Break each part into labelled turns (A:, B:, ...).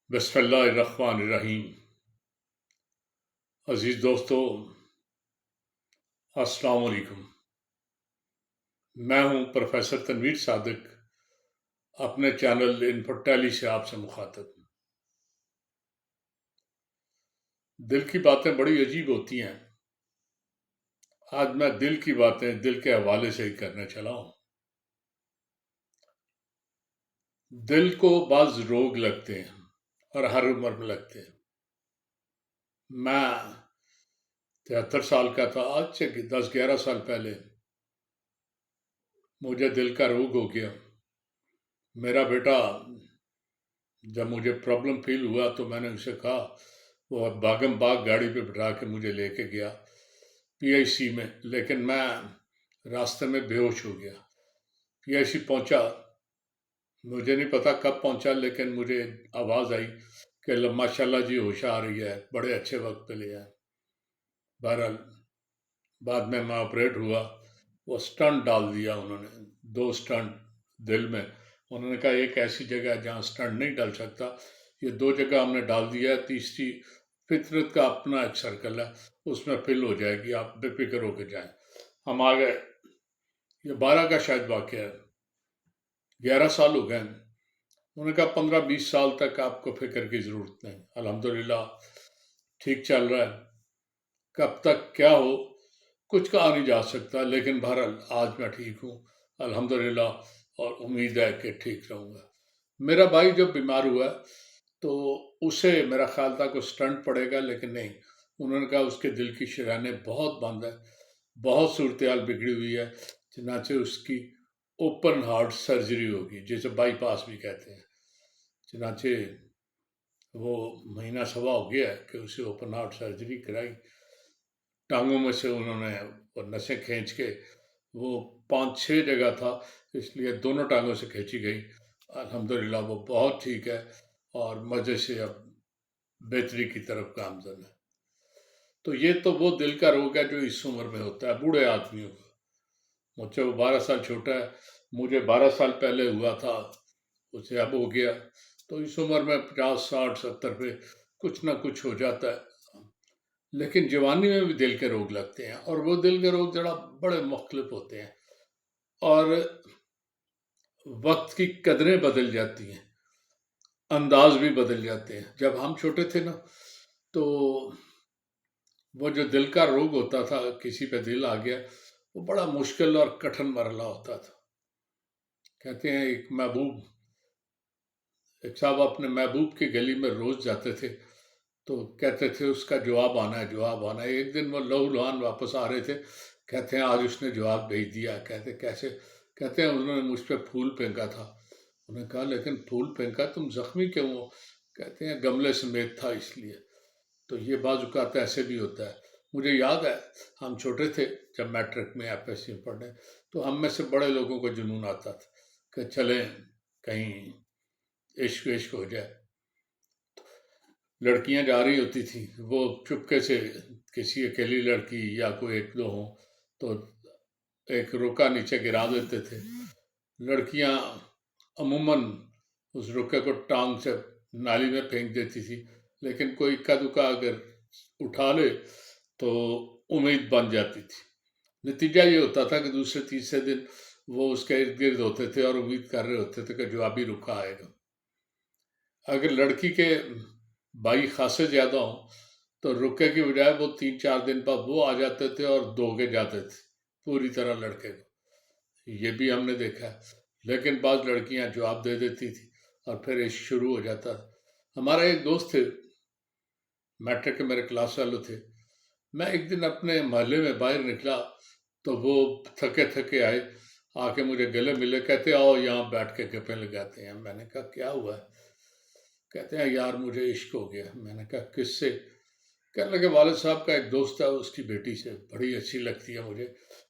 A: بسم اللہ الرحمن الرحیم۔ عزیز دوستو، السلام علیکم۔ میں ہوں پروفیسر تنویر صادق، اپنے چینل انفوٹیلی سے آپ سے مخاطب ہوں۔ دل کی باتیں بڑی عجیب ہوتی ہیں۔ آج میں دل کی باتیں دل کے حوالے سے ہی کرنے چلا ہوں۔ دل کو بعض روگ لگتے ہیں اور ہر عمر میں لگتے ہیں۔ میں 73 سال کا تھا، آج سے 10-11 سال پہلے مجھے دل کا روگ ہو گیا۔ میرا بیٹا جب مجھے پرابلم فیل ہوا تو میں نے اسے کہا، وہ باغم باغ گاڑی پہ بٹھا کے مجھے لے کے گیا PIC میں، لیکن میں راستے میں بے ہوش ہو گیا۔ PIC پہنچا، مجھے نہیں پتا کب پہنچا، لیکن مجھے آواز آئی کہ ماشاءاللہ جی ہوش آ رہی ہے، بڑے اچھے وقت پہ لے آئے۔ بہرحال بعد میں آپریٹ ہوا، وہ سٹنٹ ڈال دیا انہوں نے، 2 سٹنٹ دل میں۔ انہوں نے کہا ایک ایسی جگہ ہے جہاں سٹنٹ نہیں ڈال سکتا، یہ 2 جگہ ہم نے ڈال دیا ہے، تیسری فطرت کا اپنا ایک سرکل ہے، اس میں فل ہو جائے گی، آپ بے فکر ہو کے جائیں۔ ہم آ گئے۔ یہ 12 کا شاید واقعہ ہے، 11 سال ہو گئے۔ انہوں نے کہا 15-20 سال تک آپ کو فکر کی ضرورت نہیں، الحمدللہ ٹھیک چل رہا ہے۔ کب تک کیا ہو کچھ کہا نہیں جا سکتا، لیکن بہرحال آج میں ٹھیک ہوں الحمدللہ، اور امید ہے کہ ٹھیک رہوں گا۔ میرا بھائی جب بیمار ہوا تو اسے میرا خیال تھا کہ سٹنٹ پڑے گا، لیکن نہیں، انہوں نے کہا اس کے دل کی شریانیں بہت بند ہے، بہت صورتحال بگڑی ہوئی ہے، چنانچہ اس کی اوپن ہارٹ سرجری ہوگی، جسے بائی پاس بھی کہتے ہیں۔ چنانچہ وہ مہینہ سوا ہو گیا ہے کہ اسے اوپن ہارٹ سرجری کرائی۔ ٹانگوں میں سے انہوں نے وہ نسیں کھینچ کے، وہ 5-6 جگہ تھا، اس لیے دونوں ٹانگوں سے کھینچی گئی۔ الحمدللہ وہ بہت ٹھیک ہے اور مزے سے اب بہتری کی طرف گامزن ہے۔ تو یہ تو وہ دل کا روگ ہے جو اس عمر میں ہوتا ہے بوڑھے آدمیوں کو۔ مجھ سے وہ 12 سال چھوٹا ہے، مجھے 12 سال پہلے ہوا تھا، اسے اب ہو گیا۔ تو اس عمر میں 50, 60, 70 پہ کچھ نہ کچھ ہو جاتا ہے۔ لیکن جوانی میں بھی دل کے روگ لگتے ہیں، اور وہ دل کے روگ ذرا بڑے مختلف ہوتے ہیں، اور وقت کی قدریں بدل جاتی ہیں، انداز بھی بدل جاتے ہیں۔ جب ہم چھوٹے تھے نا، تو وہ جو دل کا روگ ہوتا تھا، کسی پہ دل آ گیا، وہ بڑا مشکل اور کٹھن مرحلہ ہوتا تھا۔ کہتے ہیں ایک صاحب اپنے محبوب کی گلی میں روز جاتے تھے، تو کہتے تھے اس کا جواب آنا ہے، جواب آنا ہے۔ ایک دن وہ لہو لہان واپس آ رہے تھے، کہتے ہیں آج اس نے جواب بھیج دیا۔ کہتے کیسے؟ کہتے ہیں انہوں نے مجھ پہ پھول پھینکا تھا۔ انہوں نے کہا لیکن پھول پھینکا، تم زخمی کیوں ہو؟ کہتے ہیں گملے سمیت تھا اس لیے۔ تو یہ بعض اوقات ایسے بھی ہوتا ہے۔ مجھے یاد ہے ہم چھوٹے تھے جب میٹرک میں FSC میں پڑھنے، تو ہم میں سے بڑے لوگوں کو جنون آتا تھا کہ چلیں کہیں عشق ہو جائے۔ لڑکیاں جا رہی ہوتی تھیں، وہ چپکے سے کسی اکیلی لڑکی یا کوئی 1-2 ہوں تو ایک روکا نیچے گرا دیتے تھے۔ لڑکیاں عموماً اس روکے کو ٹانگ سے نالی میں پھینک دیتی تھی، لیکن کوئی اکا دکا اگر اٹھا لے تو امید بن جاتی تھی۔ نتیجہ یہ ہوتا تھا کہ دوسرے تیسرے دن وہ اس کے ارد گرد ہوتے تھے اور امید کر رہے ہوتے تھے کہ جوابی رکا آئے گا۔ اگر لڑکی کے بھائی خاصے زیادہ ہوں تو رکے کی بجائے وہ 3-4 دن بعد وہ آ جاتے تھے اور دوگے جاتے تھے پوری طرح لڑکے کو۔ یہ بھی ہم نے دیکھا ہے۔ لیکن بعض لڑکیاں جواب دے دیتی تھی اور پھر عشق شروع ہو جاتا تھا۔ ہمارا ایک دوست تھے، میٹرک کے میرے کلاس والے تھے۔ میں ایک دن اپنے محلے میں باہر نکلا تو وہ تھکے تھکے آئے، آ کے مجھے گلے ملے، کہتے آؤ یہاں بیٹھ کے گپیں لگاتے ہیں۔ میں نے کہا کیا ہوا ہے؟ کہتے ہیں یار مجھے عشق ہو گیا۔ میں نے کہا کس سے؟ کہنے لگے والد صاحب کا ایک دوست ہے، اس کی بیٹی سے بڑی اچھی لگتی ہے مجھے،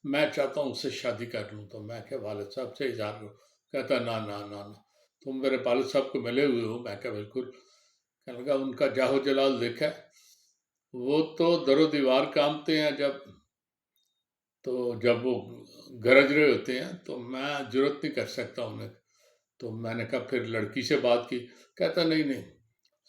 A: میں چاہتا ہوں اس سے شادی کر لوں۔ تو میں کہ والد صاحب سے اظہار کروں؟ کہتا نا نا نا نا، تم میرے والد صاحب کو ملے ہوئے ہو؟ میں کہا بالکل۔ کہنے لگا ان کا جاہ و جلال دیکھا ہے؟ وہ تو در و دیوار کامتے ہیں جب وہ گرج رہے ہوتے ہیں تو میں جرت نہیں کر سکتا انہیں۔ تو میں نے کہا پھر لڑکی سے بات کی؟ کہتا نہیں نہیں،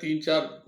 A: 3-4